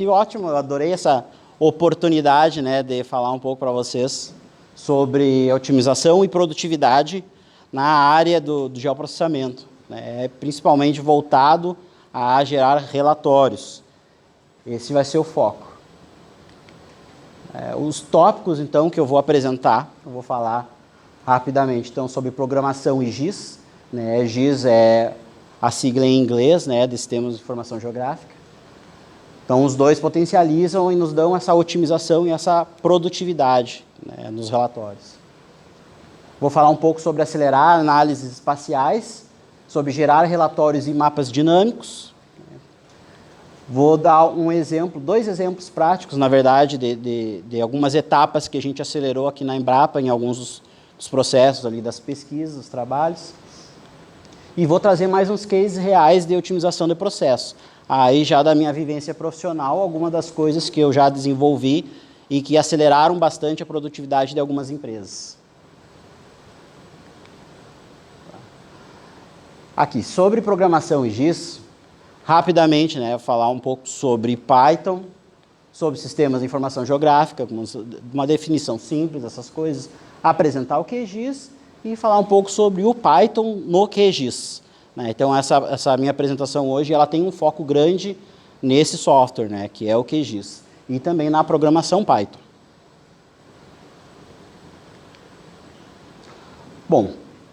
que ótimo, eu adorei essa oportunidade, né, de falar um pouco para vocês sobre otimização e produtividade na área do geoprocessamento, né, principalmente voltado a gerar relatórios. Esse vai ser o foco. Os tópicos, então, que eu vou apresentar, eu vou falar rapidamente, então, sobre programação e GIS, né, GIS é a sigla em inglês, né, de Sistemas de Informação Geográfica. Então, os dois potencializam e nos dão essa otimização e essa produtividade, né, nos relatórios. Vou falar um pouco sobre acelerar análises espaciais, sobre gerar relatórios e mapas dinâmicos. Vou dar um exemplo, 2 exemplos práticos, na verdade, de algumas etapas que a gente acelerou aqui na Embrapa, em alguns dos processos ali das pesquisas, dos trabalhos. E vou trazer mais uns cases reais de otimização de processo. Aí já da minha vivência profissional, algumas das coisas que eu já desenvolvi e que aceleraram bastante a produtividade de algumas empresas. Aqui, sobre programação e GIS, rapidamente, né, falar um pouco sobre Python, sobre sistemas de informação geográfica, uma definição simples dessas coisas, apresentar o QGIS e falar um pouco sobre o Python no QGIS. Né? Então, essa minha apresentação hoje, ela tem um foco grande nesse software, né, que é o QGIS, e também na programação Python. Bom,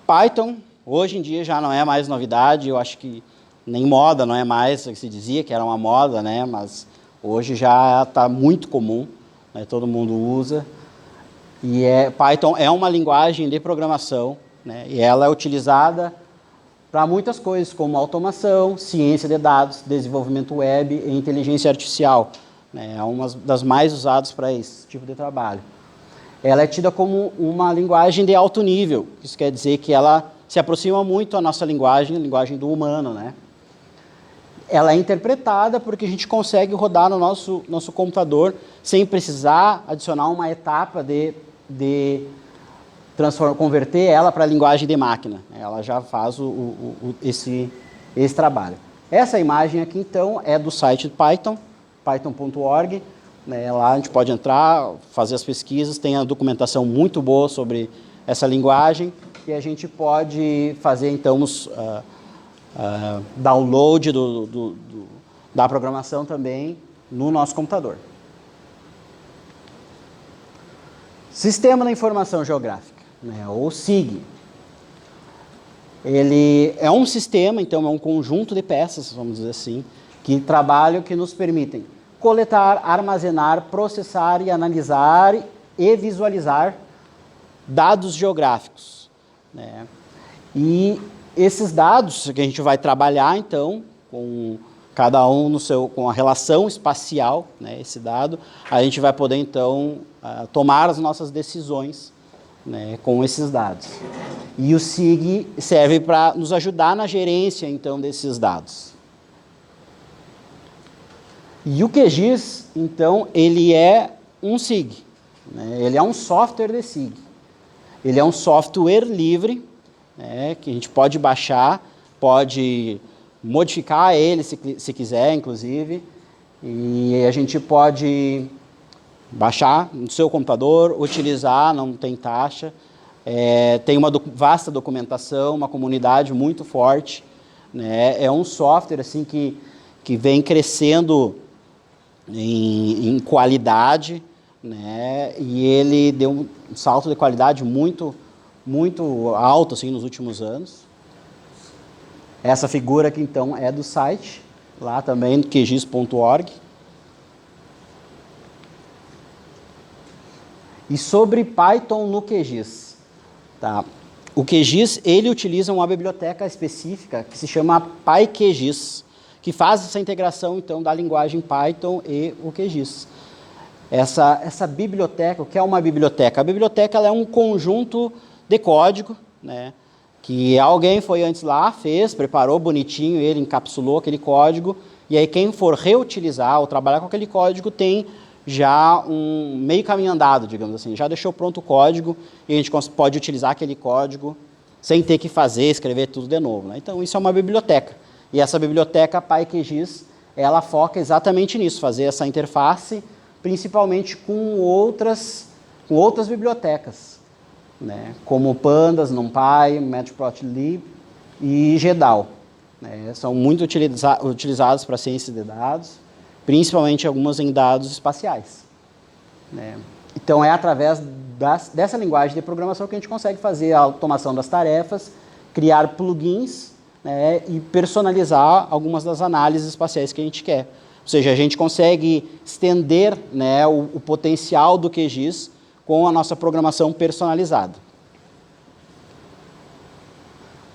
Python, hoje em dia já não é mais novidade, eu acho que nem moda, não é mais, se dizia que era uma moda, né, mas hoje já está muito comum, né, todo mundo usa. E Python é uma linguagem de programação, né, e ela é utilizada para muitas coisas, como automação, ciência de dados, desenvolvimento web e inteligência artificial. Né, é uma das mais usadas para esse tipo de trabalho. Ela é tida como uma linguagem de alto nível, isso quer dizer que ela se aproxima muito à nossa linguagem, a linguagem do humano, né? Ela é interpretada porque a gente consegue rodar no nosso computador sem precisar adicionar uma etapa de converter ela para a linguagem de máquina. Ela já faz esse trabalho. Essa imagem aqui, então, é do site de Python, python.org. Né, lá a gente pode entrar, fazer as pesquisas, tem a documentação muito boa sobre essa linguagem e a gente pode fazer, então, os download da programação também no nosso computador. Sistema da Informação Geográfica, né, ou SIG. Ele é um sistema, então é um conjunto de peças, vamos dizer assim, que nos permitem coletar, armazenar, processar e analisar e visualizar dados geográficos. Né? E esses dados que a gente vai trabalhar, então, com cada um com a relação espacial, né, esse dado, a gente vai poder, então, tomar as nossas decisões, né, com esses dados. E o SIG serve para nos ajudar na gerência, então, desses dados. E o QGIS, então, ele é um SIG, né? Ele é um software de SIG. Ele é um software livre, né, que a gente pode baixar, pode modificar ele se quiser, inclusive, e a gente pode baixar no seu computador, utilizar, não tem taxa, tem uma vasta documentação, uma comunidade muito forte, né? É um software assim, que vem crescendo em qualidade, né? E ele deu um salto de qualidade muito alto assim, nos últimos anos. Essa figura aqui, então, é do site, lá também, qgis.org. E sobre Python no QGIS. Tá? O QGIS, ele utiliza uma biblioteca específica que se chama PyQGIS, que faz essa integração, então, da linguagem Python e o QGIS. Essa biblioteca, o que é uma biblioteca? A biblioteca ela é um conjunto de código, né, que alguém foi antes lá, preparou bonitinho, ele encapsulou aquele código, e aí quem for reutilizar ou trabalhar com aquele código tem já um meio caminho andado, digamos assim, já deixou pronto o código e a gente pode utilizar aquele código sem ter que escrever tudo de novo. Né? Então, isso é uma biblioteca. E essa biblioteca PyQGIS, ela foca exatamente nisso, fazer essa interface, principalmente com outras bibliotecas, né, como Pandas, NumPy, Matplotlib e GDAL. Né, são muito utilizados para ciência de dados, principalmente algumas em dados espaciais. Né. Então, é através dessa linguagem de programação que a gente consegue fazer a automação das tarefas, criar plugins, né, e personalizar algumas das análises espaciais que a gente quer. Ou seja, a gente consegue estender, né, o potencial do QGIS com a nossa programação personalizada.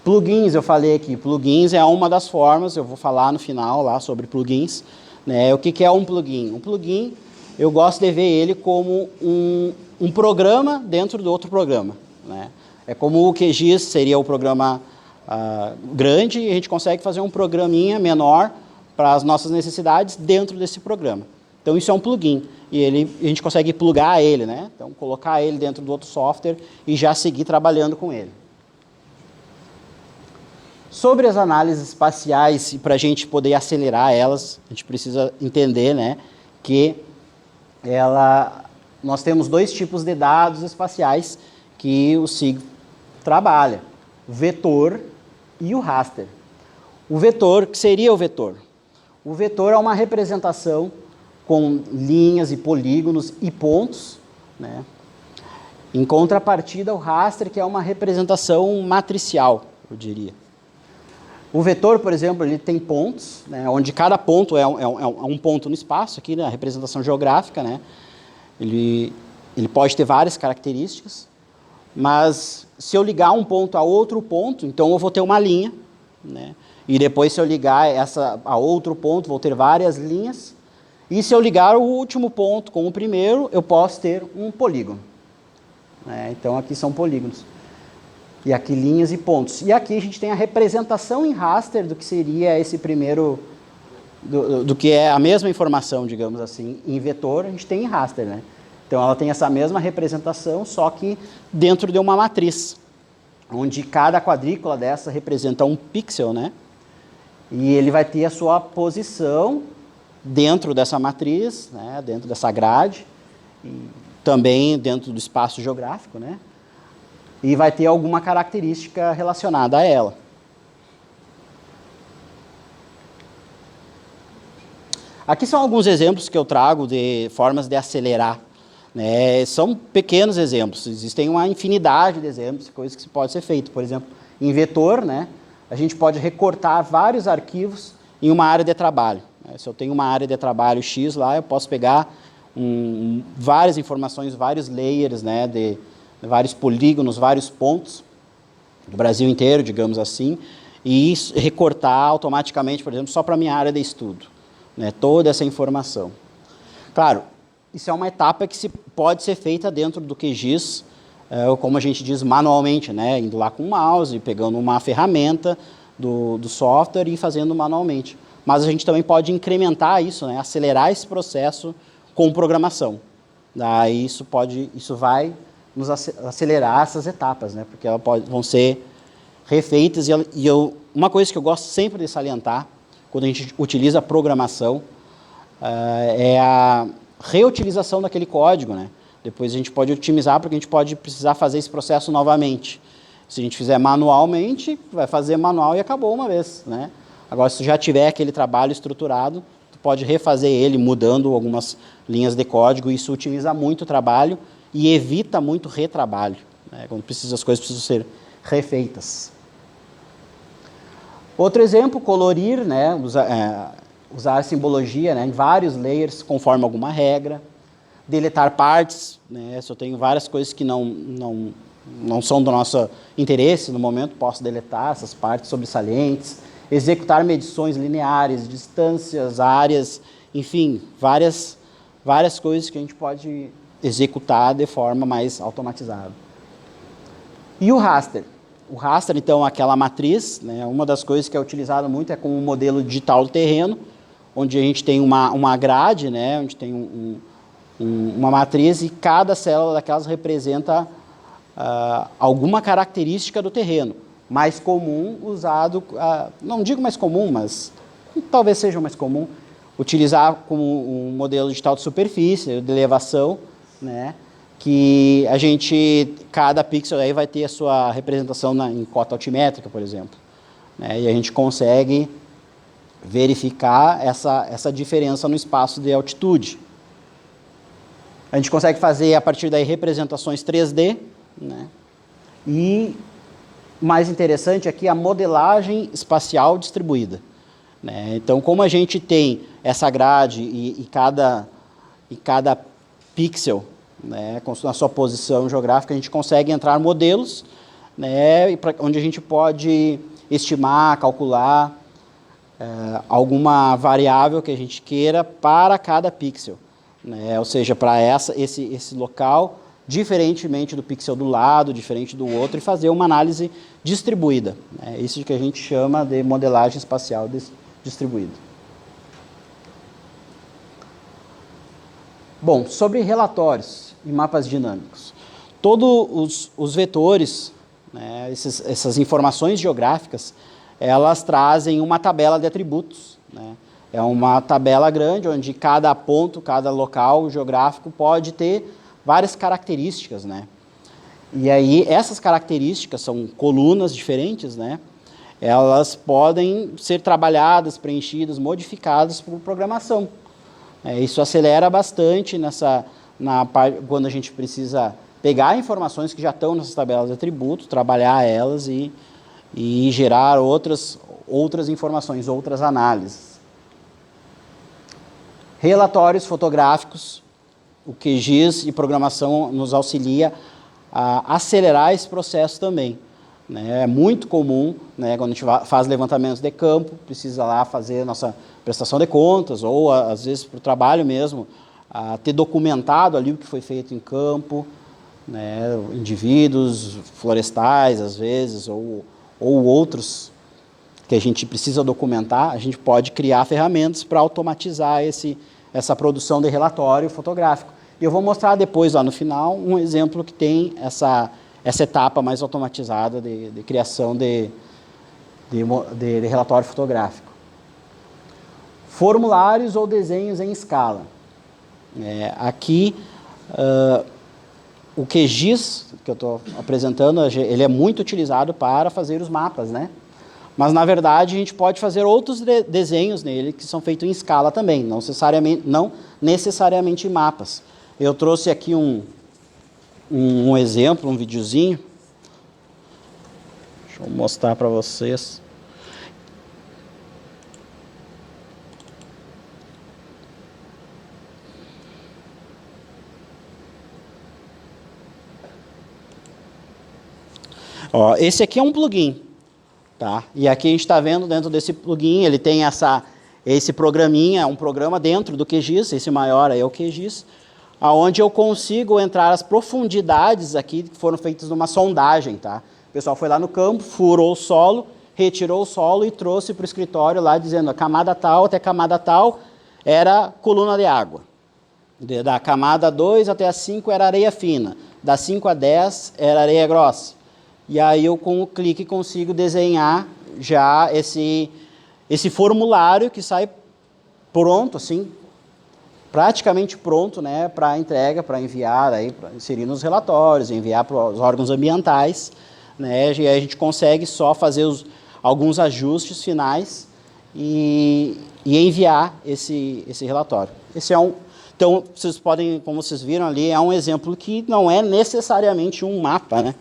Plugins, eu falei aqui, plugins é uma das formas, eu vou falar no final lá sobre plugins. Né, o que é um plugin? Um plugin, eu gosto de ver ele como um programa dentro do outro programa. Né? É como o QGIS seria o programa grande e a gente consegue fazer um programinha menor para as nossas necessidades dentro desse programa. Então, isso é um plugin e a gente consegue plugar ele, né? Então, colocar ele dentro do outro software e já seguir trabalhando com ele. Sobre as análises espaciais, e para a gente poder acelerar elas, a gente precisa entender, né, que nós temos dois tipos de dados espaciais que o SIG trabalha, o vetor e o raster. O vetor, o que seria o vetor? O vetor é uma representação com linhas e polígonos e pontos, né? Em contrapartida, o raster, que é uma representação matricial, eu diria. O vetor, por exemplo, ele tem pontos, né, onde cada ponto é um ponto no espaço, aqui na representação geográfica. Né? Ele pode ter várias características, mas se eu ligar um ponto a outro ponto, então eu vou ter uma linha, né? E depois se eu ligar essa a outro ponto, vou ter várias linhas, e se eu ligar o último ponto com o primeiro, eu posso ter um polígono. Né? Então aqui são polígonos. E aqui linhas e pontos. E aqui a gente tem a representação em raster do que seria esse primeiro, do que é a mesma informação, digamos assim, em vetor, a gente tem em raster, né? Então, ela tem essa mesma representação, só que dentro de uma matriz, onde cada quadrícula dessa representa um pixel, né? E ele vai ter a sua posição dentro dessa matriz, né? Dentro dessa grade, e também dentro do espaço geográfico, né? E vai ter alguma característica relacionada a ela. Aqui são alguns exemplos que eu trago de formas de acelerar. Né? São pequenos exemplos, existem uma infinidade de exemplos, coisas que pode ser feito. Por exemplo, em vetor, né, a gente pode recortar vários arquivos em uma área de trabalho. Se eu tenho uma área de trabalho X lá, eu posso pegar várias informações, vários layers, né, de vários polígonos, vários pontos do Brasil inteiro, digamos assim, e recortar automaticamente, por exemplo, só para a minha área de estudo, né, toda essa informação. Claro, isso é uma etapa que pode ser feita dentro do QGIS, como a gente diz, manualmente, né, indo lá com o mouse, pegando uma ferramenta do software e fazendo manualmente. Mas a gente também pode incrementar isso, né, acelerar esse processo com programação. Daí isso vai nos acelerar essas etapas, né, porque elas vão ser refeitas. Uma coisa que eu gosto sempre de salientar, quando a gente utiliza a programação, é a reutilização daquele código, né? Depois a gente pode otimizar, porque a gente pode precisar fazer esse processo novamente. Se a gente fizer manualmente, vai fazer manual e acabou uma vez, né? Agora, se já tiver aquele trabalho estruturado, tu pode refazer ele, mudando algumas linhas de código, e isso otimiza muito o trabalho e evita muito retrabalho, né? Quando as coisas precisam ser refeitas. Outro exemplo, colorir, né? Usar simbologia, né, em vários layers conforme alguma regra, deletar partes, né, se eu tenho várias coisas que não são do nosso interesse no momento, posso deletar essas partes sobressalentes, executar medições lineares, distâncias, áreas, enfim, várias coisas que a gente pode executar de forma mais automatizada. E o raster? O raster, então, é aquela matriz, né, uma das coisas que é utilizada muito é como um modelo digital do terreno, onde a gente tem uma grade, né, onde tem uma matriz e cada célula daquelas representa alguma característica do terreno. Mais comum usado, não digo mais comum, mas talvez seja o mais comum, utilizar como um modelo digital de superfície, de elevação, né? Que a gente, cada pixel aí vai ter a sua representação em cota altimétrica, por exemplo. Né? E a gente consegue verificar essa diferença no espaço de altitude. A gente consegue fazer, a partir daí, representações 3D, né? E, mais interessante aqui, a modelagem espacial distribuída. Né? Então, como a gente tem essa grade e cada pixel, né, com a sua posição geográfica, a gente consegue entrar modelos, né, onde a gente pode estimar, calcular alguma variável que a gente queira para cada pixel. Né? Ou seja, para esse local, diferentemente do pixel do lado, diferente do outro, e fazer uma análise distribuída. Né? Isso que a gente chama de modelagem espacial distribuída. Bom, sobre relatórios e mapas dinâmicos. Todos os vetores, né, essas informações geográficas, elas trazem uma tabela de atributos. Né? É uma tabela grande, onde cada ponto, cada local geográfico pode ter várias características. Né? E aí, essas características são colunas diferentes, né? Elas podem ser trabalhadas, preenchidas, modificadas por programação. Isso acelera bastante quando a gente precisa pegar informações que já estão nessas tabelas de atributos, trabalhar elas e gerar outras informações, outras análises. Relatórios fotográficos, o QGIS e programação nos auxilia a acelerar esse processo também. Né? É muito comum, né, quando a gente faz levantamentos de campo, precisa lá fazer a nossa prestação de contas, ou às vezes para o trabalho mesmo, ter documentado ali o que foi feito em campo, né, indivíduos florestais às vezes, ou outros que a gente precisa documentar, a gente pode criar ferramentas para automatizar essa produção de relatório fotográfico. E eu vou mostrar depois, lá no final, um exemplo que tem essa etapa mais automatizada de criação de relatório fotográfico. Formulários ou desenhos em escala. Aqui, o QGIS, que eu estou apresentando, ele é muito utilizado para fazer os mapas, né? Mas, na verdade, a gente pode fazer outros desenhos nele que são feitos em escala também, não necessariamente em mapas. Eu trouxe aqui um exemplo, um videozinho. Deixa eu mostrar para vocês. Ó, esse aqui é um plugin, tá? E aqui a gente está vendo dentro desse plugin, ele tem esse programinha, um programa dentro do QGIS, esse maior aí é o QGIS, onde eu consigo entrar as profundidades aqui que foram feitas numa sondagem, tá? O pessoal foi lá no campo, furou o solo, retirou o solo e trouxe para o escritório lá dizendo a camada tal até a camada tal era coluna de água. Da camada 2 até a 5 era areia fina, da 5 a 10 era areia grossa. E aí eu com o clique consigo desenhar já esse formulário que sai pronto, assim, praticamente pronto, né, para entrega, para enviar, para inserir nos relatórios, enviar para os órgãos ambientais, né, e aí a gente consegue só fazer alguns ajustes finais e enviar esse relatório. Então, vocês podem, como vocês viram ali, é um exemplo que não é necessariamente um mapa, né?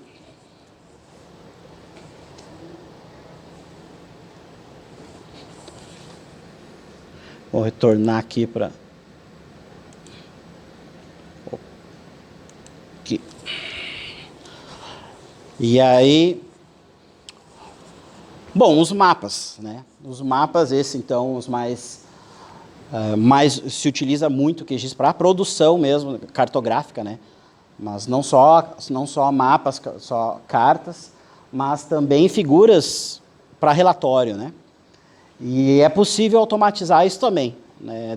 Vou retornar aqui para... Aqui. E aí... Bom, os mapas, né? Os mapas, então, os mais se utiliza muito o QGIS para a produção mesmo, cartográfica, né? Mas não só mapas, só cartas, mas também figuras para relatório, né? E é possível automatizar isso também, né?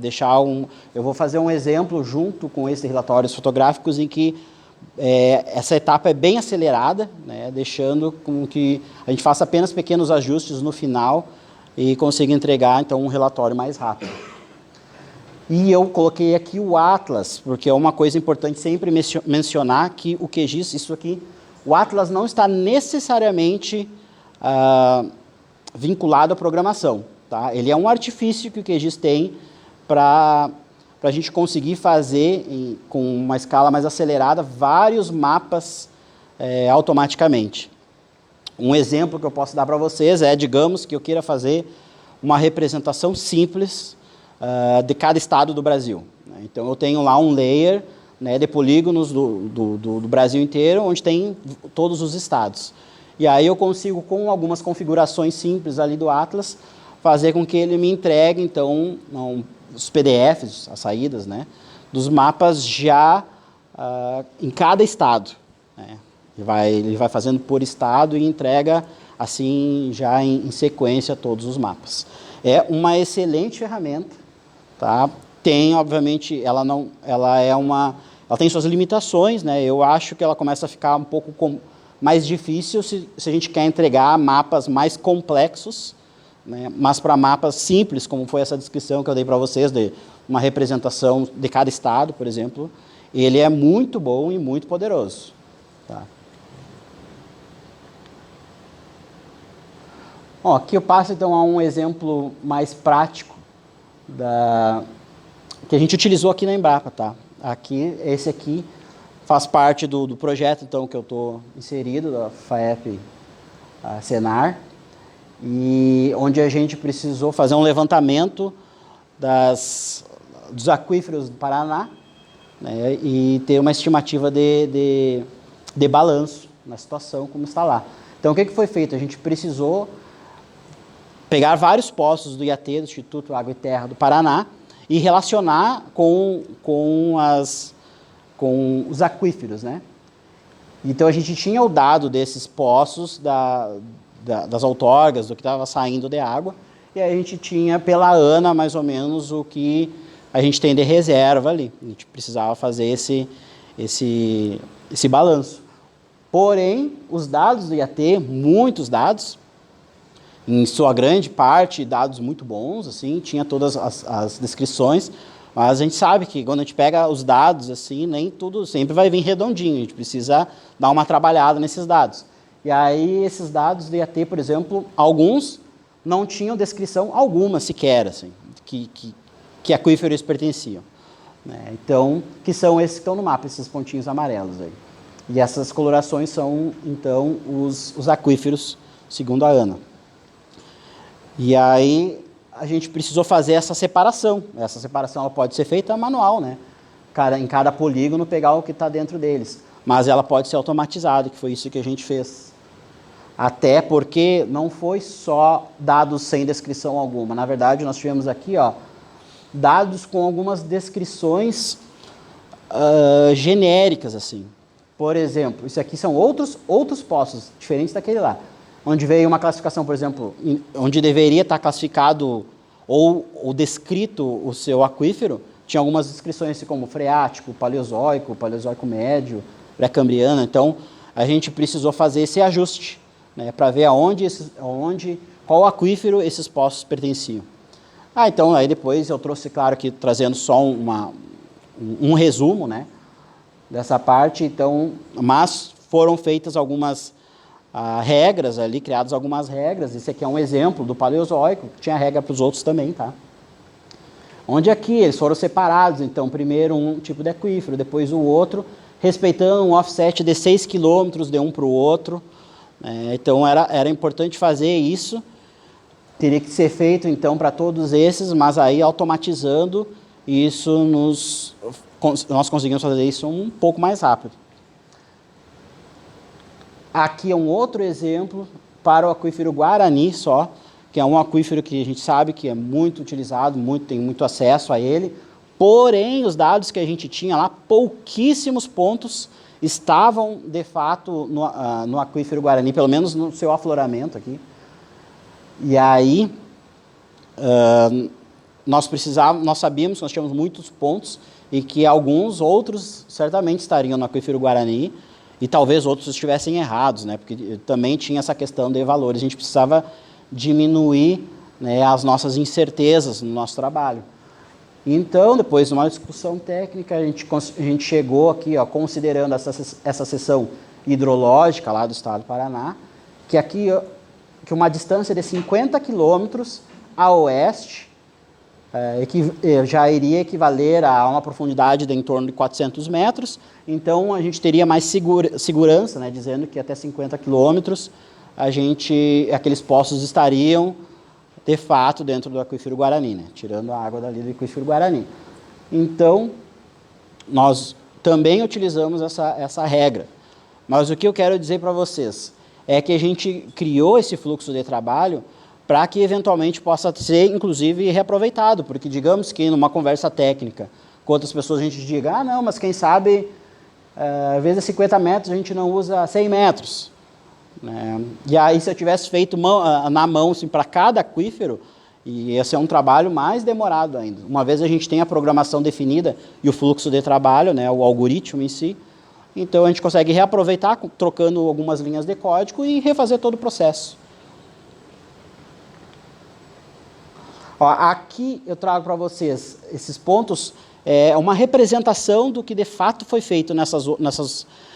Eu vou fazer um exemplo junto com esses relatórios fotográficos em que essa etapa é bem acelerada, né? Deixando com que a gente faça apenas pequenos ajustes no final e consiga entregar, então, um relatório mais rápido. E eu coloquei aqui o Atlas, porque é uma coisa importante sempre mencionar que o QGIS, isso aqui, o Atlas não está necessariamente vinculado à programação. Tá? Ele é um artifício que o QGIS tem para a gente conseguir fazer, com uma escala mais acelerada, vários mapas automaticamente. Um exemplo que eu posso dar para vocês é, digamos que eu queira fazer uma representação simples de cada estado do Brasil. Então, eu tenho lá um layer, né, de polígonos do Brasil inteiro, onde tem todos os estados. E aí eu consigo, com algumas configurações simples ali do Atlas, fazer com que ele me entregue, então, os PDFs, as saídas, né, dos mapas já em cada estado. Né. Ele vai fazendo por estado e entrega, assim, já em sequência, todos os mapas. É uma excelente ferramenta. Tá? Tem, obviamente, ela tem suas limitações, né? Eu acho que ela começa a ficar um pouco mais difícil se a gente quer entregar mapas mais complexos, né? Mas para mapas simples, como foi essa descrição que eu dei para vocês, de uma representação de cada estado, por exemplo, ele é muito bom e muito poderoso. Tá? Bom, aqui eu passo, então, a um exemplo mais prático que a gente utilizou aqui na Embrapa, tá? Esse aqui faz parte do projeto, então, que eu estou inserido, da FAEP Senar, e onde a gente precisou fazer um levantamento dos aquíferos do Paraná, né, e ter uma estimativa de balanço na situação como está lá. Então, o que foi feito? A gente precisou pegar vários poços do IAT, do Instituto Água e Terra do Paraná, e relacionar com os aquíferos, né? Então, a gente tinha o dado desses poços, das outorgas, do que estava saindo de água, e aí a gente tinha, pela ANA, mais ou menos, o que a gente tem de reserva ali. A gente precisava fazer esse balanço. Porém, os dados do IAT, muitos dados, em sua grande parte, dados muito bons, assim, tinha todas as descrições, mas a gente sabe que quando a gente pega os dados, assim, nem tudo sempre vai vir redondinho, a gente precisa dar uma trabalhada nesses dados. E aí, esses dados do IAT, por exemplo, alguns não tinham descrição alguma sequer, assim, que aquíferos pertenciam. Né? Então, que são esses que estão no mapa, esses pontinhos amarelos aí. E essas colorações são, então, os aquíferos, segundo a ANA. E aí a gente precisou fazer essa separação. Essa separação ela pode ser feita manual, né? Em cada polígono pegar o que está dentro deles. Mas ela pode ser automatizada, que foi isso que a gente fez. Até porque não foi só dados sem descrição alguma. Na verdade, nós tivemos aqui dados com algumas descrições genéricas, assim. Por exemplo, isso aqui são outros poços, diferentes daquele lá. Onde veio uma classificação, por exemplo, onde deveria estar classificado ou descrito o seu aquífero, tinha algumas descrições assim como freático, paleozoico médio, pré-cambriano. Então, a gente precisou fazer esse ajuste, né, para ver qual aquífero esses poços pertenciam. Então, aí depois eu trouxe, claro, aqui trazendo só um resumo, né, dessa parte. Então, mas foram feitas algumas regras ali, criadas algumas regras. Esse aqui é um exemplo do Paleozoico, tinha regra para os outros também, tá? Onde aqui eles foram separados, então, primeiro um tipo de aquífero, depois o outro, respeitando um offset de 6 km de um para o outro. Então, era importante fazer isso. Teria que ser feito, então, para todos esses, mas aí automatizando isso, nós conseguimos fazer isso um pouco mais rápido. Aqui é um outro exemplo para o aquífero Guarani só, que é um aquífero que a gente sabe que é muito utilizado, tem muito acesso a ele, porém os dados que a gente tinha lá, pouquíssimos pontos estavam de fato no aquífero Guarani, pelo menos no seu afloramento aqui. E aí nós sabíamos que nós tínhamos muitos pontos e que alguns outros certamente estariam no aquífero Guarani, e talvez outros estivessem errados, né? Porque também tinha essa questão de valores. A gente precisava diminuir, né, as nossas incertezas no nosso trabalho. Então, depois de uma discussão técnica, a gente chegou aqui, ó, considerando essa seção hidrológica lá do estado do Paraná, que aqui, ó, que uma distância de 50 quilômetros a oeste já iria equivaler a uma profundidade de em torno de 400 metros. Então, a gente teria mais segurança, né, dizendo que até 50 quilômetros aqueles poços estariam, de fato, dentro do aquífero Guarani, né, tirando a água dali do aquífero Guarani. Então, nós também utilizamos essa regra. Mas o que eu quero dizer para vocês é que a gente criou esse fluxo de trabalho para que eventualmente possa ser, inclusive, reaproveitado, porque digamos que numa conversa técnica com outras pessoas a gente diga, ah, não, mas quem sabe, às vezes 50 metros a gente não usa 100 metros. E aí, se eu tivesse feito na mão assim, para cada aquífero, ia ser um trabalho mais demorado ainda. Uma vez a gente tem a programação definida e o fluxo de trabalho, né, o algoritmo em si, então a gente consegue reaproveitar, trocando algumas linhas de código e refazer todo o processo. Ó, aqui eu trago para vocês esses pontos, uma representação do que de fato foi feito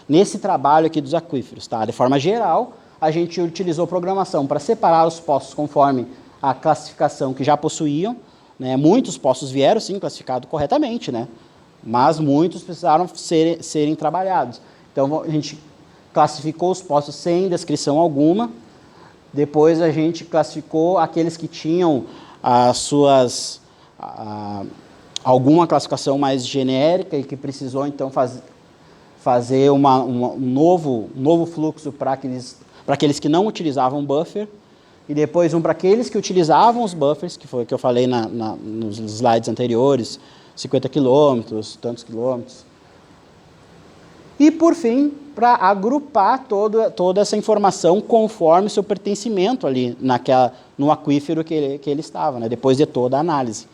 nesse trabalho aqui dos aquíferos. Tá? De forma geral, a gente utilizou programação para separar os poços conforme a classificação que já possuíam. Né? Muitos poços vieram, sim, classificados corretamente, né? Mas muitos precisaram serem trabalhados. Então, a gente classificou os poços sem descrição alguma. Depois, a gente classificou aqueles que tinham alguma classificação mais genérica e que precisou, então, fazer um novo fluxo para aqueles que não utilizavam buffer, e depois para aqueles que utilizavam os buffers, que foi o que eu falei nos slides anteriores, 50 quilômetros, tantos quilômetros. E, por fim, para agrupar toda essa informação conforme seu pertencimento ali no aquífero que ele estava, né, depois de toda a análise.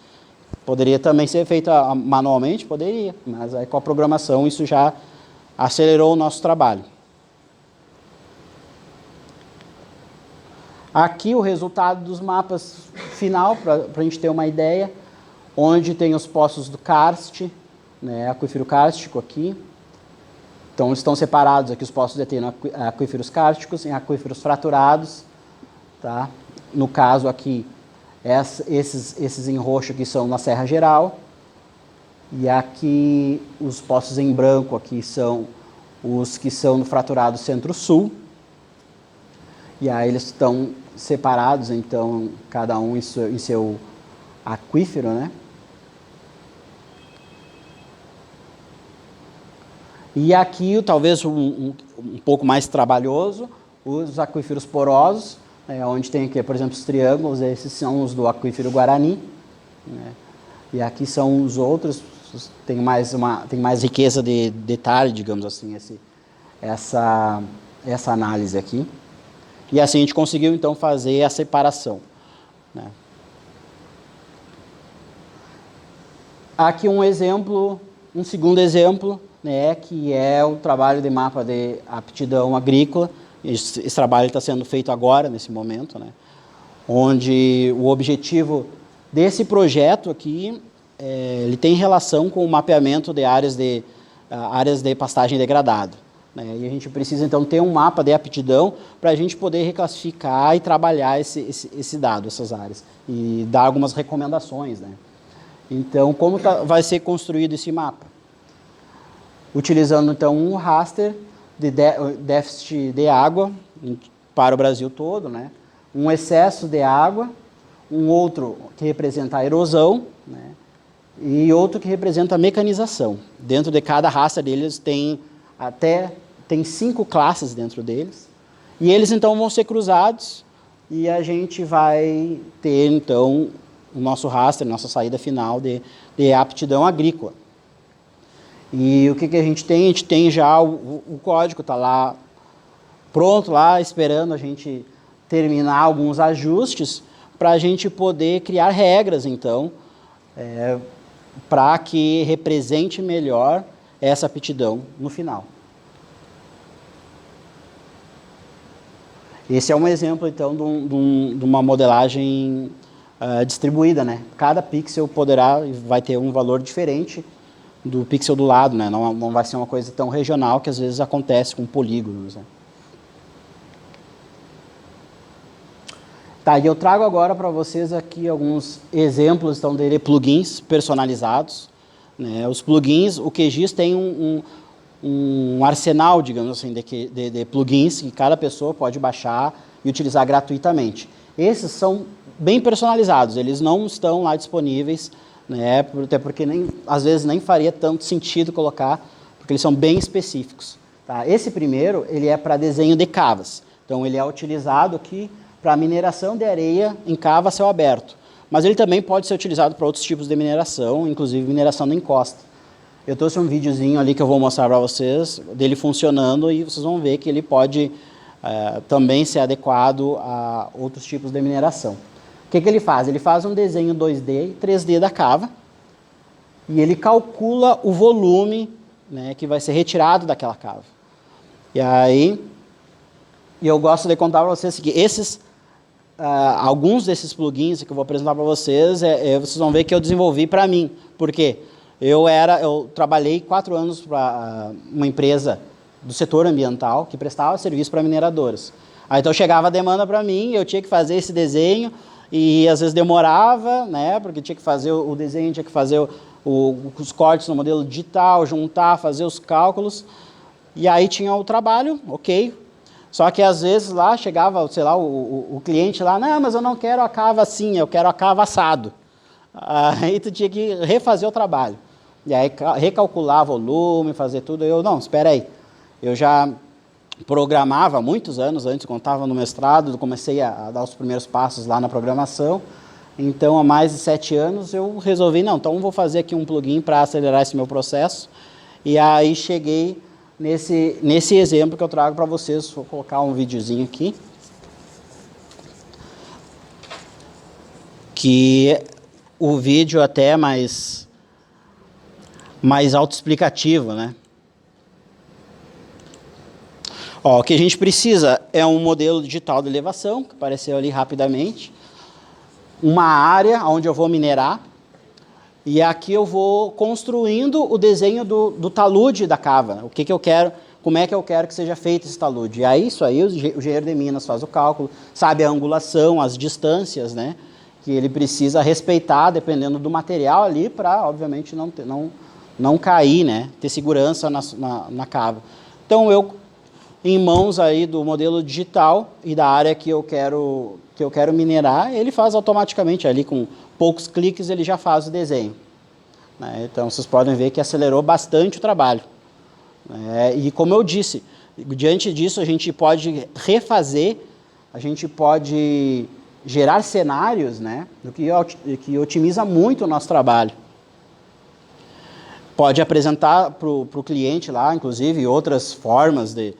Poderia também ser feita manualmente? Poderia, mas aí com a programação isso já acelerou o nosso trabalho. Aqui o resultado dos mapas final, para a gente ter uma ideia, onde tem os poços do karst, né, aquífero kárstico aqui. Então, estão separados aqui os poços de aquíferos kársticos em aquíferos fraturados. Tá? No caso aqui, esses em roxo aqui são na Serra Geral. E aqui, os poços em branco aqui são os que são no fraturado Centro-Sul. E aí eles estão separados, então, cada um em seu aquífero, né? E aqui, talvez um pouco mais trabalhoso, os aquíferos porosos, onde tem aqui, por exemplo, os triângulos, esses são os do aquífero Guarani. Né? E aqui são os outros, tem mais riqueza de detalhe, digamos assim, essa análise aqui. E assim a gente conseguiu, então, fazer a separação. Né? Aqui um segundo exemplo, né, que é o trabalho de mapa de aptidão agrícola. Esse trabalho está sendo feito agora, nesse momento, né, onde o objetivo desse projeto aqui, ele tem relação com o mapeamento de áreas de pastagem degradada. Né, e a gente precisa, então, ter um mapa de aptidão para a gente poder reclassificar e trabalhar esse dado, essas áreas, e dar algumas recomendações. Né. Então, como vai ser construído esse mapa? Utilizando, então, um raster de déficit de água para o Brasil todo, né? Um excesso de água, um outro que representa a erosão, né? E outro que representa a mecanização. Dentro de cada raster deles tem 5 classes dentro deles, e eles, então, vão ser cruzados, e a gente vai ter, então, o nosso raster, nossa saída final de aptidão agrícola. E o que a gente tem? A gente tem já o código, está lá pronto, lá esperando a gente terminar alguns ajustes para a gente poder criar regras, então, para que represente melhor essa aptidão no final. Esse é um exemplo, então, de uma modelagem distribuída, né? Cada pixel vai ter um valor diferente do pixel do lado, né? Não vai ser uma coisa tão regional que às vezes acontece com polígonos, né? Tá, e eu trago agora para vocês aqui alguns exemplos então, de plugins personalizados, né? Os plugins, o QGIS tem um arsenal, digamos assim, de plugins que cada pessoa pode baixar e utilizar gratuitamente. Esses são bem personalizados, eles não estão lá disponíveis, né? Até porque às vezes nem faria tanto sentido colocar, porque eles são bem específicos. Tá? Esse primeiro, ele é para desenho de cavas, então ele é utilizado aqui para mineração de areia em cava a céu aberto. Mas ele também pode ser utilizado para outros tipos de mineração, inclusive mineração na encosta. Eu trouxe um videozinho ali que eu vou mostrar para vocês, dele funcionando, e vocês vão ver que ele pode também ser adequado a outros tipos de mineração. O que ele faz? Ele faz um desenho 2D e 3D da cava, e ele calcula o volume, né, que vai ser retirado daquela cava. E aí, eu gosto de contar para vocês que alguns desses plugins que eu vou apresentar para vocês, vocês vão ver que eu desenvolvi para mim. Por quê? Eu trabalhei 4 anos para uma empresa do setor ambiental que prestava serviço para mineradoras. Aí, então chegava a demanda para mim, eu tinha que fazer esse desenho e às vezes demorava, né, porque tinha que fazer o desenho, tinha que fazer os cortes no modelo digital, juntar, fazer os cálculos. E aí tinha o trabalho, ok. Só que às vezes lá chegava, sei lá, o cliente lá, não, mas eu não quero a cava assim, eu quero a cava assado. Aí tu tinha que refazer o trabalho. E aí recalcular volume, fazer tudo. Não, espera aí. Eu já programava muitos anos antes, quando estava no mestrado, comecei a dar os primeiros passos lá na programação. Então, há mais de 7 anos, eu resolvi, não, então vou fazer aqui um plugin para acelerar esse meu processo. E aí cheguei nesse exemplo que eu trago para vocês. Vou colocar um videozinho aqui. Que o vídeo até é mais autoexplicativo, né? Ó, o que a gente precisa é um modelo digital de elevação, que apareceu ali rapidamente. Uma área onde eu vou minerar. E aqui eu vou construindo o desenho do talude da cava. O que eu quero, como é que eu quero que seja feito esse talude. E aí, isso aí, o engenheiro de Minas faz o cálculo, sabe a angulação, as distâncias, né, que ele precisa respeitar, dependendo do material ali, para, obviamente, não cair, né, ter segurança na cava. Então, em mãos aí do modelo digital e da área que eu quero minerar, ele faz automaticamente ali com poucos cliques, ele já faz o desenho. Né? Então, vocês podem ver que acelerou bastante o trabalho. E como eu disse, diante disso a gente pode refazer, a gente pode gerar cenários, né, que otimiza muito o nosso trabalho. Pode apresentar para o cliente lá, inclusive, outras formas de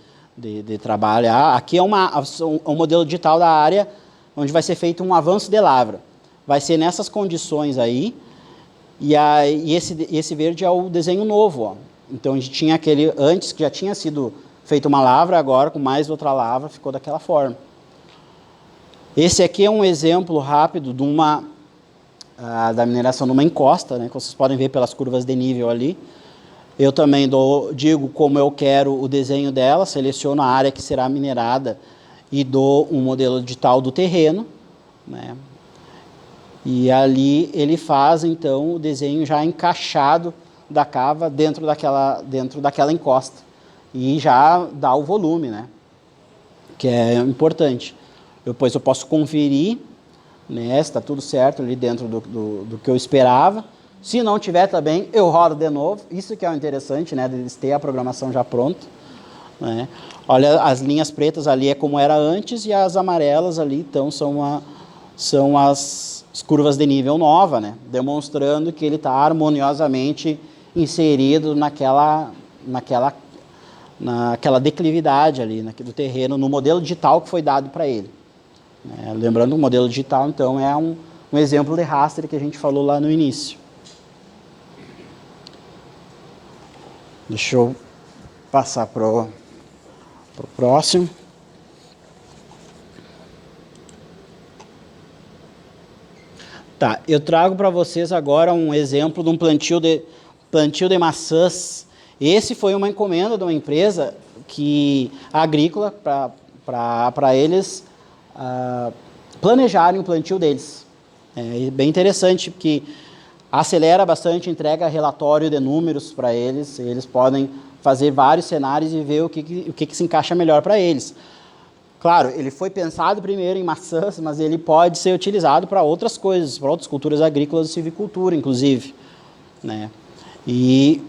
trabalhar. Aqui é um modelo digital da área onde vai ser feito um avanço de lavra. Vai ser nessas condições aí, e esse verde é o desenho novo. Ó. Então, a gente tinha aquele antes, que já tinha sido feita uma lavra, agora com mais outra lavra, ficou daquela forma. Esse aqui é um exemplo rápido da mineração numa encosta, né, que vocês podem ver pelas curvas de nível ali. Eu também digo como eu quero o desenho dela, seleciono a área que será minerada e dou um modelo digital do terreno, né? E ali ele faz, então, o desenho já encaixado da cava dentro daquela encosta. E já dá o volume, né? Que é importante. Depois eu posso conferir, né, se está tudo certo ali dentro do que eu esperava. Se não tiver também, eu rodo de novo. Isso que é o interessante, né, deles ter a programação já pronta. Né? Olha, as linhas pretas ali é como era antes e as amarelas ali, então, são as curvas de nível nova, né? Demonstrando que ele está harmoniosamente inserido naquela declividade ali do terreno, no modelo digital que foi dado para ele. Lembrando que o modelo digital, então, é um exemplo de raster que a gente falou lá no início. Deixa eu passar para o próximo. Tá, eu trago para vocês agora um exemplo de um plantio de maçãs. Esse foi uma encomenda de uma empresa agrícola para eles planejarem o plantio deles. É bem interessante, porque acelera bastante, entrega relatório de números para eles. Eles podem fazer vários cenários e ver o que se encaixa melhor para eles. Claro, ele foi pensado primeiro em maçãs, mas ele pode ser utilizado para outras coisas, para outras culturas agrícolas e silvicultura, inclusive, né? E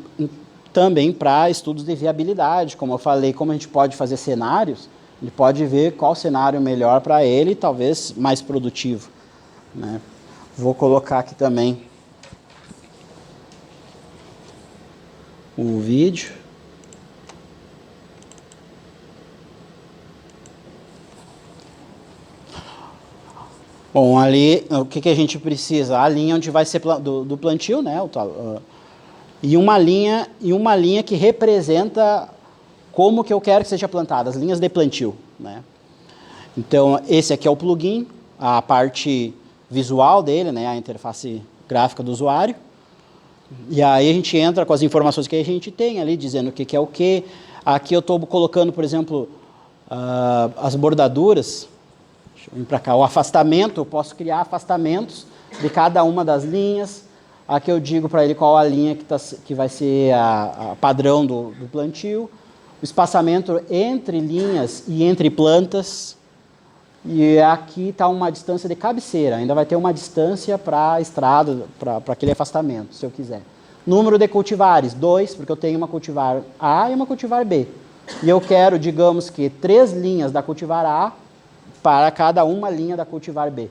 também para estudos de viabilidade, como eu falei, como a gente pode fazer cenários, a gente pode ver qual cenário melhor para ele e talvez mais produtivo, né? Vou colocar aqui também o vídeo. Bom, ali, o que a gente precisa? A linha onde vai ser do plantio, né? E uma linha que representa como que eu quero que seja plantada, as linhas de plantio, né? Então, esse aqui é o plugin, a parte visual dele, né? A interface gráfica do usuário. E aí a gente entra com as informações que a gente tem ali, dizendo o que é o que. Aqui eu estou colocando, por exemplo, as bordaduras. Deixa eu vir para cá. O afastamento, eu posso criar afastamentos de cada uma das linhas. Aqui eu digo para ele qual a linha que vai ser a padrão do plantio. O espaçamento entre linhas e entre plantas. E aqui está uma distância de cabeceira. Ainda vai ter uma distância para a estrada, para aquele afastamento, se eu quiser. Número de cultivares, 2, porque eu tenho uma cultivar A e uma cultivar B. E eu quero, digamos que, 3 linhas da cultivar A para cada uma linha da cultivar B.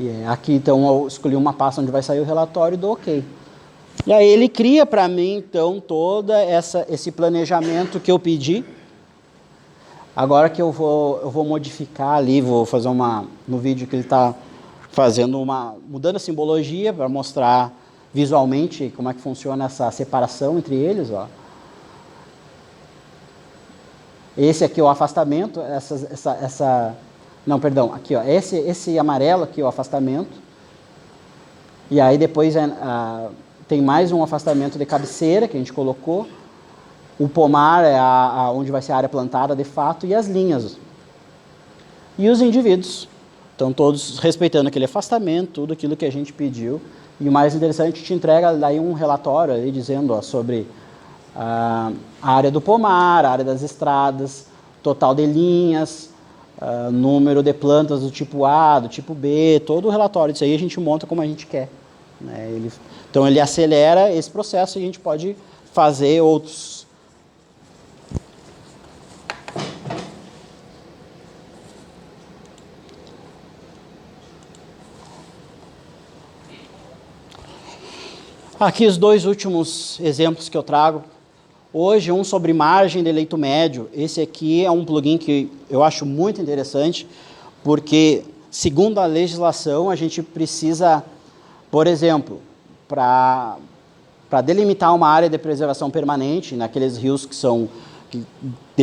E aqui, então, eu escolhi uma pasta onde vai sair o relatório do OK. E aí ele cria para mim, então, todo esse planejamento que eu pedi. Agora que eu vou modificar ali, vou fazer no vídeo que ele está fazendo mudando a simbologia para mostrar visualmente como é que funciona essa separação entre eles, ó. Esse aqui é o afastamento, não, perdão, aqui, ó, esse amarelo aqui é o afastamento. E aí depois tem mais um afastamento de cabeceira que a gente colocou. O pomar é onde vai ser a área plantada de fato, e as linhas. E os indivíduos. Então todos respeitando aquele afastamento, tudo aquilo que a gente pediu. E o mais interessante, te entrega daí um relatório aí dizendo, ó, sobre a área do pomar, a área das estradas, total de linhas, número de plantas do tipo A, do tipo B, todo o relatório. Isso aí a gente monta como a gente quer, né? Então ele acelera esse processo e a gente pode fazer outros. Aqui os 2 últimos exemplos que eu trago. Hoje, um sobre margem de leito médio. Esse aqui é um plugin que eu acho muito interessante, porque, segundo a legislação, a gente precisa, por exemplo, para delimitar uma área de preservação permanente, naqueles rios que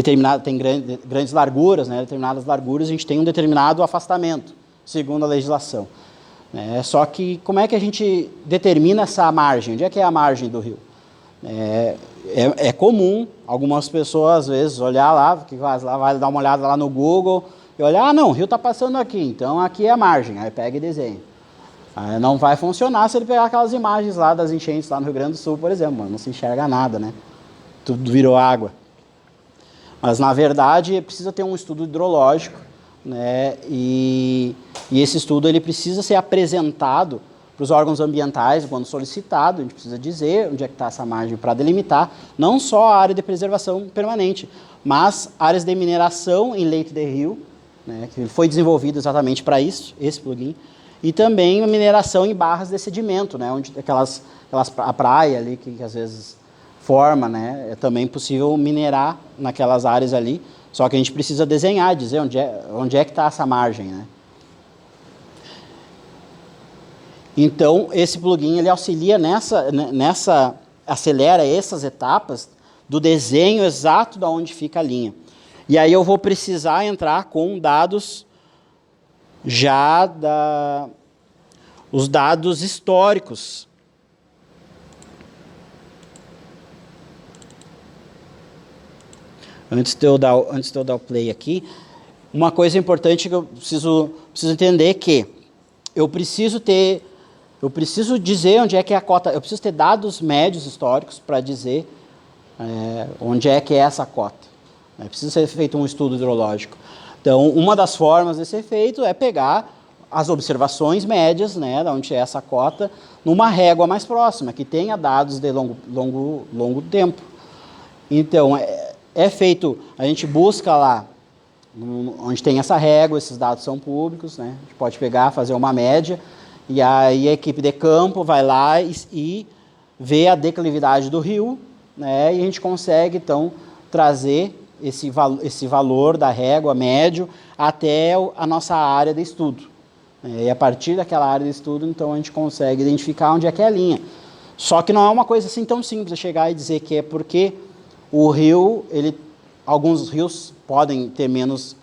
tem grandes larguras, né, determinadas larguras, a gente tem um determinado afastamento, segundo a legislação. Só que como é que a gente determina essa margem? Onde é que é a margem do rio? É comum algumas pessoas, às vezes, olhar lá, vai dar uma olhada lá no Google e olhar, não, o rio está passando aqui, então aqui é a margem, aí pega e desenha. Aí não vai funcionar se ele pegar aquelas imagens lá das enchentes lá no Rio Grande do Sul, por exemplo, não se enxerga nada, né? Tudo virou água. Mas, na verdade, precisa ter um estudo hidrológico, né? E esse estudo ele precisa ser apresentado para os órgãos ambientais quando solicitado. A gente precisa dizer onde é que está essa margem para delimitar não só a área de preservação permanente, mas áreas de mineração em leito de rio, né, que foi desenvolvido exatamente para isso, esse plugin, e também a mineração em barras de sedimento, né, onde a praia ali que às vezes forma, né, é também possível minerar naquelas áreas ali. Só que a gente precisa desenhar, dizer onde é que está essa margem, né? Então, esse plugin ele auxilia acelera essas etapas do desenho exato de onde fica a linha. E aí eu vou precisar entrar com dados já os dados históricos. Antes de eu dar o play aqui, uma coisa importante que eu preciso entender que eu preciso dizer onde é que é a cota, eu preciso ter dados médios históricos para dizer onde é que é essa cota. Precisa ser feito um estudo hidrológico. Então, uma das formas de ser feito é pegar as observações médias, né, de onde é essa cota, numa régua mais próxima, que tenha dados de longo tempo. Então, é feito, a gente busca lá, onde tem essa régua, esses dados são públicos, né? A gente pode pegar, fazer uma média, e aí a equipe de campo vai lá e vê a declividade do rio, né? E a gente consegue, então, trazer esse valor da régua médio até a nossa área de estudo. E a partir daquela área de estudo, então, a gente consegue identificar onde é que é a linha. Só que não é uma coisa assim tão simples, chegar e dizer que é porque o rio, alguns rios podem ter menos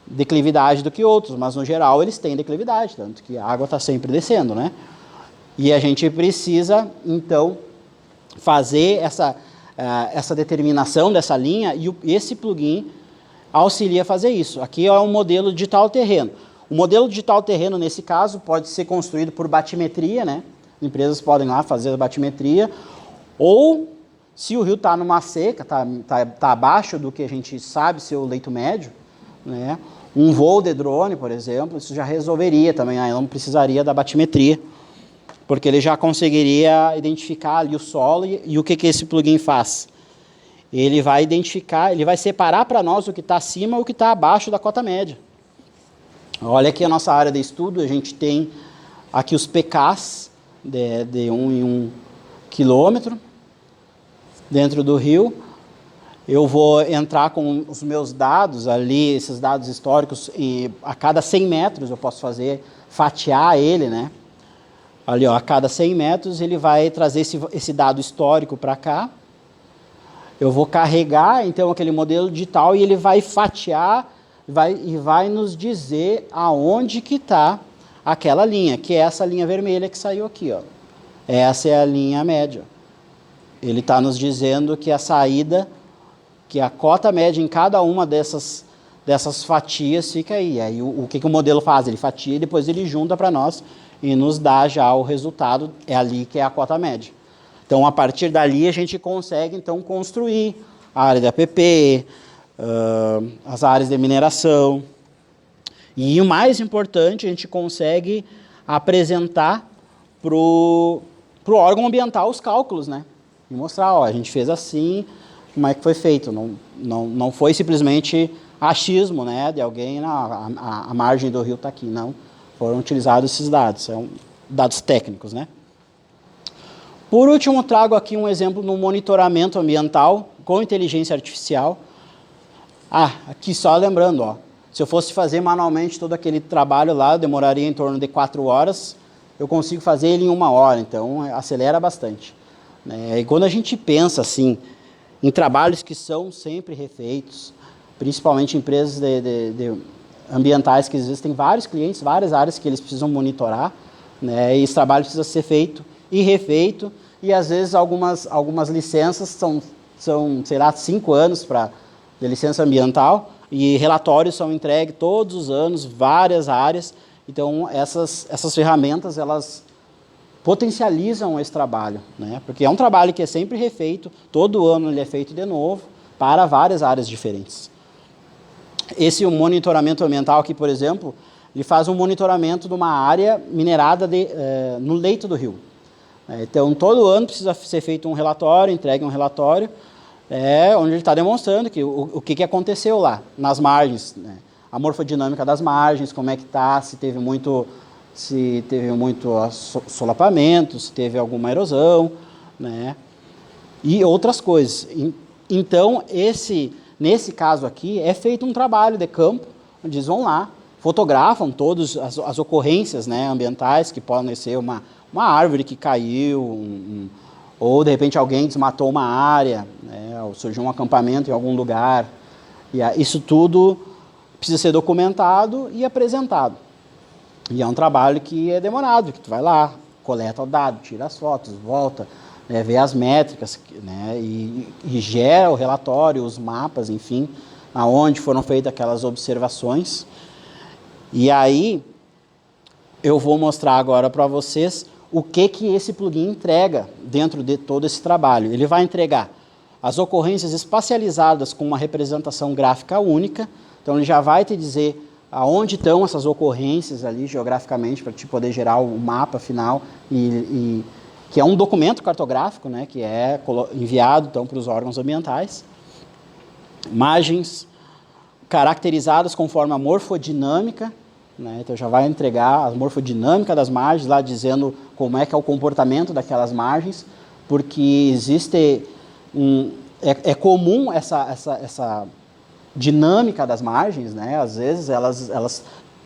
declividade do que outros, mas no geral eles têm declividade, tanto que a água está sempre descendo, né? E a gente precisa, então, fazer essa determinação dessa linha, e esse plugin auxilia a fazer isso. Aqui é um modelo digital terreno. O modelo digital terreno, nesse caso, pode ser construído por batimetria, né? Empresas podem lá fazer a batimetria, ou se o rio está numa seca, tá abaixo do que a gente sabe ser o leito médio, né? Um voo de drone, por exemplo, isso já resolveria também, não precisaria da batimetria, porque ele já conseguiria identificar ali o solo e o que esse plugin faz. Ele vai identificar, ele vai separar para nós o que está acima e o que está abaixo da cota média. Olha aqui a nossa área de estudo, a gente tem aqui os PKs de 1 em 1 quilômetro dentro do rio. Eu vou entrar com os meus dados ali, esses dados históricos, e a cada 100 metros eu posso fatiar ele, né? Ali, ó, a cada 100 metros ele vai trazer esse dado histórico para cá. Eu vou carregar, então, aquele modelo digital e ele vai fatiar e vai nos dizer aonde que está aquela linha, que é essa linha vermelha que saiu aqui, ó. Essa é a linha média. Ele está nos dizendo que a saída, que a cota média em cada uma dessas fatias fica aí. Aí o que o modelo faz? Ele fatia e depois ele junta para nós e nos dá já o resultado, é ali que é a cota média. Então, a partir dali, a gente consegue, então, construir a área de APP, as áreas de mineração. E o mais importante, a gente consegue apresentar para o órgão ambiental os cálculos, né? E mostrar, ó, a gente fez assim, como é que foi feito. Não foi simplesmente achismo, né, de alguém, a margem do rio está aqui, não. Foram utilizados esses dados, são dados técnicos, né? Por último, trago aqui um exemplo no monitoramento ambiental com inteligência artificial. Aqui só lembrando, ó, se eu fosse fazer manualmente todo aquele trabalho lá, eu demoraria em torno de 4 horas, eu consigo fazer ele em 1 hora, então acelera bastante. E quando a gente pensa assim, em trabalhos que são sempre refeitos, principalmente empresas ambientais que existem vários clientes, várias áreas que eles precisam monitorar, né, e esse trabalho precisa ser feito e refeito, e às vezes algumas licenças são sei lá, 5 anos de licença ambiental, e relatórios são entregues todos os anos, várias áreas. Então, essas ferramentas, elas potencializam esse trabalho, né? Porque é um trabalho que é sempre refeito, todo ano ele é feito de novo, para várias áreas diferentes. Esse monitoramento ambiental aqui, por exemplo, ele faz um monitoramento de uma área minerada no leito do rio. Então, todo ano precisa ser feito um relatório, entregue um relatório, onde ele está demonstrando o que aconteceu lá, nas margens, né? A morfodinâmica das margens, como é que está, se teve muito solapamento, se teve alguma erosão, né? E outras coisas. Então, nesse caso aqui, é feito um trabalho de campo, onde eles vão lá, fotografam todas as ocorrências, né, ambientais, que podem ser uma árvore que caiu, ou de repente alguém desmatou uma área, né, ou surgiu um acampamento em algum lugar. E isso tudo precisa ser documentado e apresentado. E é um trabalho que é demorado, que tu vai lá, coleta o dado, tira as fotos, volta, né, vê as métricas, né, e gera o relatório, os mapas, enfim, aonde foram feitas aquelas observações. E aí, eu vou mostrar agora para vocês o que esse plugin entrega dentro de todo esse trabalho. Ele vai entregar as ocorrências espacializadas com uma representação gráfica única. Então, ele já vai te dizer aonde estão essas ocorrências ali geograficamente para te poder gerar o mapa final, que é um documento cartográfico, né, que é enviado então, para os órgãos ambientais. Imagens caracterizadas conforme a morfodinâmica, né, então já vai entregar a morfodinâmica das margens, lá dizendo como é que é o comportamento daquelas margens, porque existe é comum essa dinâmica das margens, né? Às vezes elas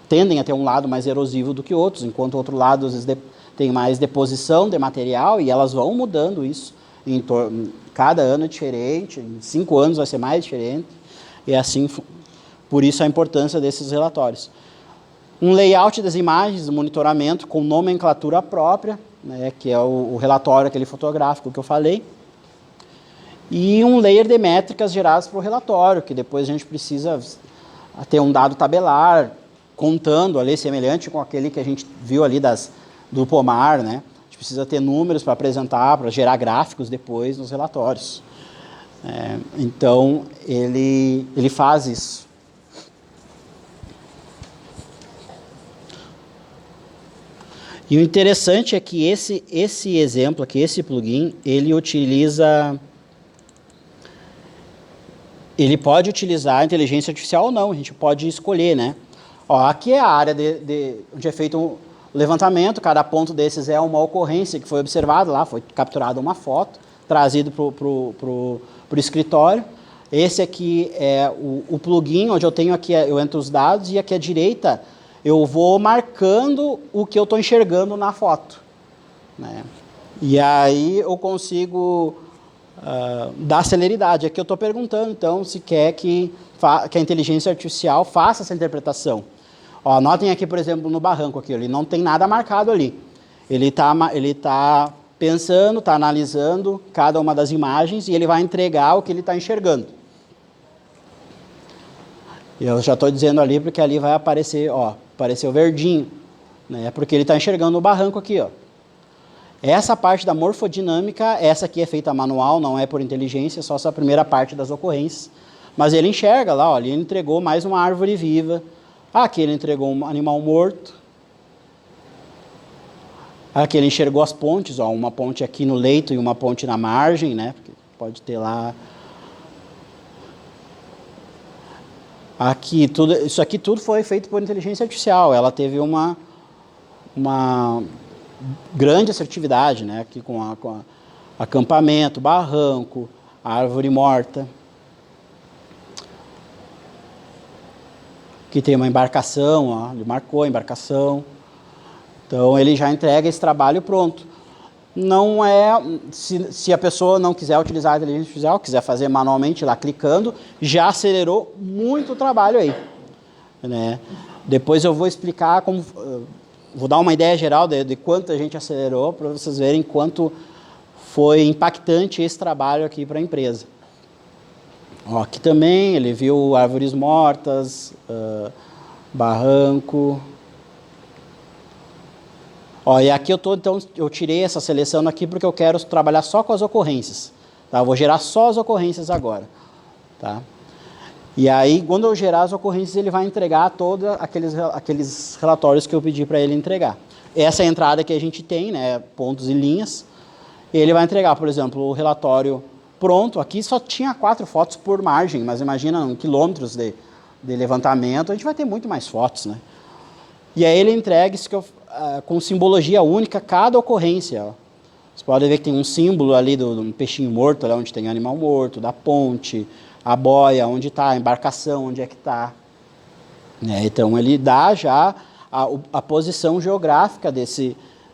tendem a ter um lado mais erosivo do que outros, enquanto o outro lado às vezes tem mais deposição de material e elas vão mudando isso. Cada ano é diferente, em 5 anos vai ser mais diferente, e assim, por isso a importância desses relatórios. Um layout das imagens, monitoramento com nomenclatura própria, né, que é o relatório, aquele fotográfico que eu falei. E um layer de métricas geradas para o relatório, que depois a gente precisa ter um dado tabelar, contando ali, semelhante com aquele que a gente viu ali do pomar, né? A gente precisa ter números para apresentar, para gerar gráficos depois nos relatórios. Então, ele faz isso. E o interessante é que esse exemplo aqui, esse plugin, ele pode utilizar a inteligência artificial ou não, a gente pode escolher, né? Ó, aqui é a área onde é feito o levantamento, cada ponto desses é uma ocorrência que foi observada lá, foi capturada uma foto, trazido para o escritório. Esse aqui é o plugin, onde eu tenho aqui, eu entro os dados, e aqui à direita eu vou marcando o que eu estou enxergando na foto, né? E aí eu consigo dar celeridade. Aqui eu estou perguntando, então, se quer que a inteligência artificial faça essa interpretação. Ó, notem aqui, por exemplo, no barranco, aqui, ele não tem nada marcado ali. Ele tá pensando, está analisando cada uma das imagens e ele vai entregar o que ele está enxergando. Eu já estou dizendo ali porque ali vai aparecer, ó, apareceu verdinho, né? Porque ele está enxergando o barranco aqui, ó. Essa parte da morfodinâmica, essa aqui é feita manual, não é por inteligência, só essa primeira parte das ocorrências. Mas ele enxerga lá, ó, ele entregou mais uma árvore viva. Aqui ele entregou um animal morto. Aqui ele enxergou as pontes, ó, uma ponte aqui no leito e uma ponte na margem, né? Porque pode ter lá. Aqui, isso aqui tudo foi feito por inteligência artificial. Ela teve uma grande assertividade, né? Aqui com acampamento, barranco, árvore morta. Aqui tem uma embarcação, ó, ele marcou a embarcação. Então, ele já entrega esse trabalho pronto. Não é, se a pessoa não quiser utilizar a inteligência artificial, quiser fazer manualmente lá clicando, já acelerou muito o trabalho aí, né? Depois eu vou explicar como, vou dar uma ideia geral de quanto a gente acelerou, para vocês verem quanto foi impactante esse trabalho aqui para a empresa. Ó, aqui também ele viu árvores mortas, barranco. Ó, e aqui então, eu tirei essa seleção aqui porque eu quero trabalhar só com as ocorrências. Tá? Eu vou gerar só as ocorrências agora. Tá? E aí, quando eu gerar as ocorrências, ele vai entregar todos aqueles relatórios que eu pedi para ele entregar. Essa é a entrada que a gente tem, né, pontos e linhas. Ele vai entregar, por exemplo, o relatório pronto. Aqui só tinha 4 fotos por margem, mas imagina quilômetros de levantamento, a gente vai ter muito mais fotos, né? E aí ele entrega isso com simbologia única cada ocorrência. Ó. Você pode ver que tem um símbolo ali do peixinho morto, lá onde tem animal morto, da ponte, a boia, onde está, a embarcação, onde é que está. Então ele dá já a posição geográfica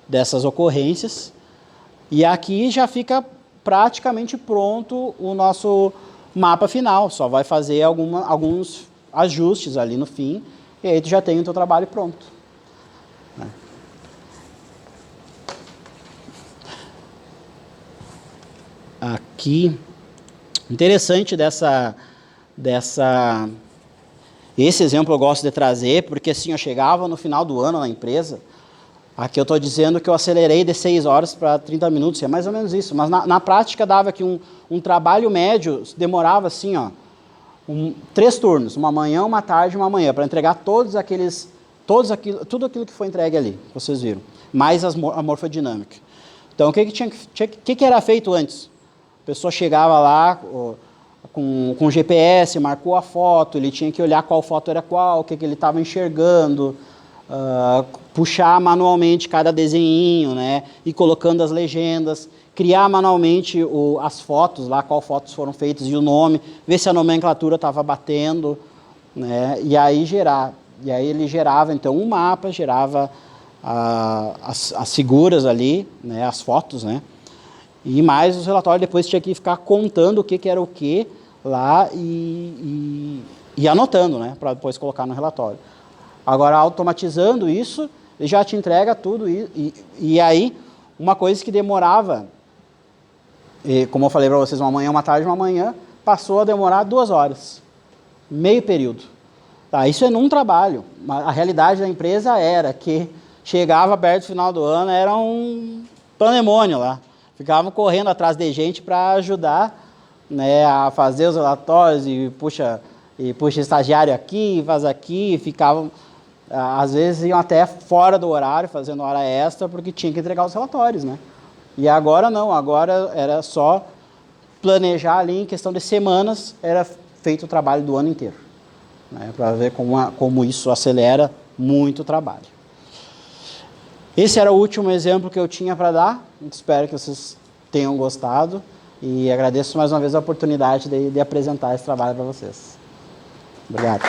dessas ocorrências. E aqui já fica praticamente pronto o nosso mapa final. Só vai fazer alguns ajustes ali no fim, e aí tu já tem o teu trabalho pronto. né? Aqui, interessante esse exemplo eu gosto de trazer, porque assim, eu chegava no final do ano na empresa, aqui eu estou dizendo que eu acelerei de 6 horas para 30 minutos, é mais ou menos isso, mas na prática dava que um trabalho médio demorava assim, ó, 3 turnos, uma manhã, uma tarde e uma manhã, para entregar tudo aquilo que foi entregue ali, vocês viram, mais a morfodinâmica. Então, o que era feito antes? A pessoa chegava lá com GPS, marcou a foto, ele tinha que olhar qual foto era qual, o que ele estava enxergando, puxar manualmente cada desenhinho, né, e colocando as legendas, criar manualmente as fotos, lá qual fotos foram feitas e o nome, ver se a nomenclatura estava batendo, né, e aí ele gerava então um mapa, gerava as figuras ali, né, as fotos, né, e mais os relatórios, depois tinha que ficar contando o que era o que lá e anotando, né, para depois colocar no relatório. Agora, automatizando isso, ele já te entrega tudo e aí, uma coisa que demorava, como eu falei para vocês, uma manhã, uma tarde, uma manhã, passou a demorar 2 horas, meio período. Tá, isso é num trabalho. A realidade da empresa era que chegava perto do final do ano, era um pandemônio lá. Ficavam correndo atrás de gente para ajudar, né, a fazer os relatórios e puxa estagiário aqui, faz aqui, ficavam, às vezes iam até fora do horário, fazendo hora extra, porque tinha que entregar os relatórios, né? E agora não, agora era só planejar ali, em questão de semanas, era feito o trabalho do ano inteiro, né, para ver como isso acelera muito o trabalho. Esse era o último exemplo que eu tinha para dar. Espero que vocês tenham gostado e agradeço mais uma vez a oportunidade de apresentar esse trabalho para vocês. Obrigado.